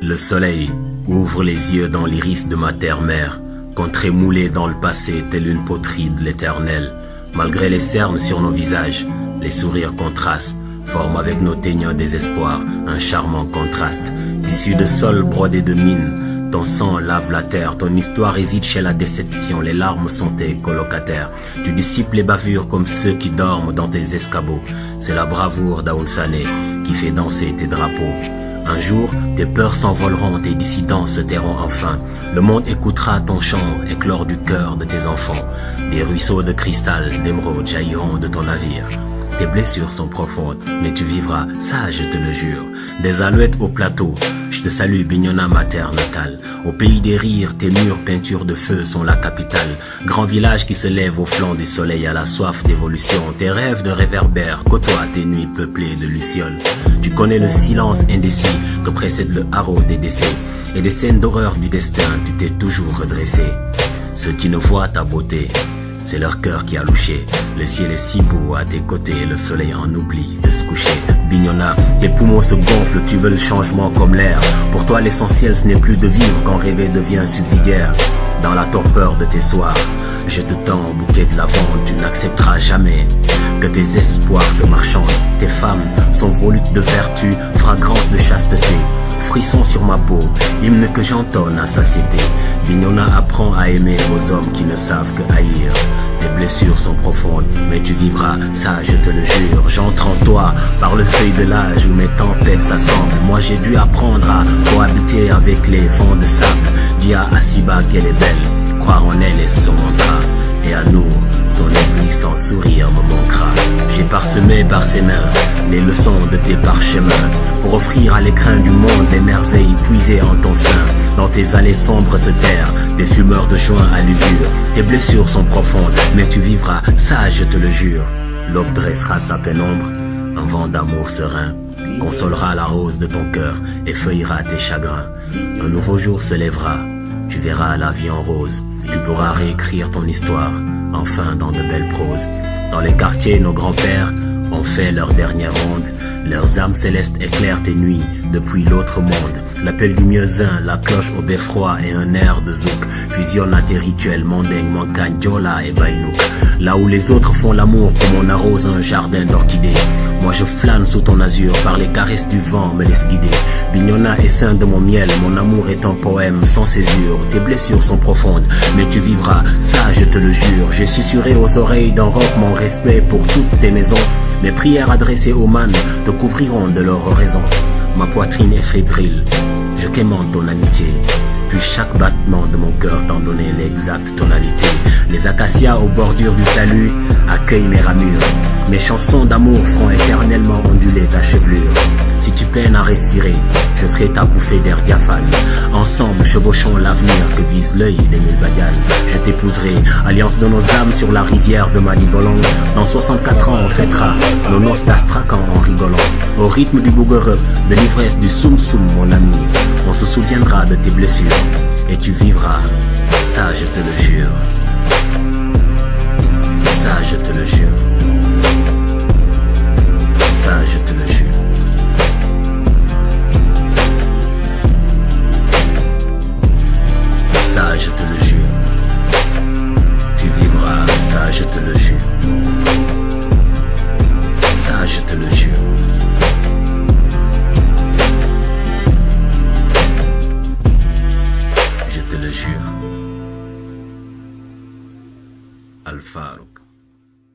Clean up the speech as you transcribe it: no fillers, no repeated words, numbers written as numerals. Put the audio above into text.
Le soleil ouvre les yeux dans l'iris de ma terre-mère, contrée moulée dans le passé telle une poterie de l'éternel. Malgré les cernes sur nos visages, les sourires contrastent, forment avec nos teigneux désespoir un charmant contraste. Tissu de sol brodé de mine, ton sang lave la terre, ton histoire hésite chez la déception, les larmes sont tes colocataires. Tu dissipes les bavures comme ceux qui dorment dans tes escabeaux. C'est la bravoure d'Aoun Sané qui fait danser tes drapeaux. Un jour, tes peurs s'envoleront, tes dissidents se tairont enfin. Le monde écoutera ton chant éclore du cœur de tes enfants. Des ruisseaux de cristal, d'émeraude jailliront de ton navire. Tes blessures sont profondes, mais tu vivras, ça je te le jure. Des alouettes au plateau, je te salue Bignona ma terre natale. Au pays des rires, tes murs peintures de feu sont la capitale. Grand village qui se lève au flanc du soleil à la soif d'évolution. Tes rêves de réverbères côtoient tes nuits peuplées de lucioles. Tu connais le silence indécis que précède le haro des décès. Et des scènes d'horreur du destin, tu t'es toujours redressé. Ceux qui ne voient ta beauté, c'est leur cœur qui a louché. Le ciel est si beau à tes côtés, le soleil en oublie de se coucher. Bignona, tes poumons se gonflent, tu veux le changement comme l'air. Pour toi l'essentiel ce n'est plus de vivre quand rêver devient subsidiaire. Dans la torpeur de tes soirs, je te tends un bouquet de lavande. Tu n'accepteras jamais que tes espoirs se marchandent. Tes femmes sont volutes de vertu, fragrance de chasteté. Frisson sur ma peau, hymne que j'entonne à satiété. Bignona apprend à aimer aux hommes qui ne savent que haïr. Tes blessures sont profondes, mais tu vivras, ça je te le jure. J'entre en toi par le seuil de l'âge où mes tempêtes s'assemblent. Moi j'ai dû apprendre à cohabiter avec les vents de sable. Dis à Asiba qu'elle est belle, croire en elle est son mantra. Et à nous, son éblouissant sourire me manquera. J'ai parsemé par ses mains les leçons de tes parchemins pour offrir à l'écrin du monde les merveilles puisées en ton sein. Dans tes allées sombres se terrent des fumeurs de joint à l'usure. Tes blessures sont profondes, mais tu vivras, ça je te le jure. L'aube dressera sa pénombre, un vent d'amour serein consolera la rose de ton cœur, effeuillera tes chagrins. Un nouveau jour se lèvera, tu verras la vie en rose. Tu pourras réécrire ton histoire, enfin dans de belles proses. Dans les quartiers, nos grands-pères ont fait leur dernière ronde. Leurs âmes célestes éclairent tes nuits depuis l'autre monde. L'appel du mieux-un, la cloche au beffroi et un air de zouk fusionnent à tes rituels mondains, Mankagne, Diola et Baïnouk. Là où les autres font l'amour comme on arrose un jardin d'orchidées, moi je flâne sous ton azur, par les caresses du vent me laisse guider. Bignona est saint de mon miel, mon amour est un poème sans césure. Tes blessures sont profondes, mais tu vivras, ça je te le jure. J'ai susurré aux oreilles d'un roc mon respect pour toutes tes maisons. Mes prières adressées aux mânes te couvriront de leur oraison. Ma poitrine est fébrile, je quémande ton amitié. Puis chaque battement de mon cœur t'en donnait l'exacte tonalité. Les acacias aux bordures du talus accueillent mes ramures. Mes chansons d'amour feront éternellement onduler ta chevelure. Si tu peines à respirer, je serai ta bouffée d'air diaphane. Ensemble chevauchons l'avenir que vise l'œil des mille bagales. Je t'épouserai, alliance de nos âmes sur la rizière de Manibolong. Dans 64 ans on fêtera nos noces d'Astrakhan en rigolant. Au rythme du bougueureux, de l'ivresse du soum soum mon ami. On se souviendra de tes blessures et tu vivras, ça je te le jure. Ça je te le jure. Ça je te le jure. Ça je te le jure. Tu vivras, ça je te le jure. Ça je te le jure. Je te le jure. Al Farouk.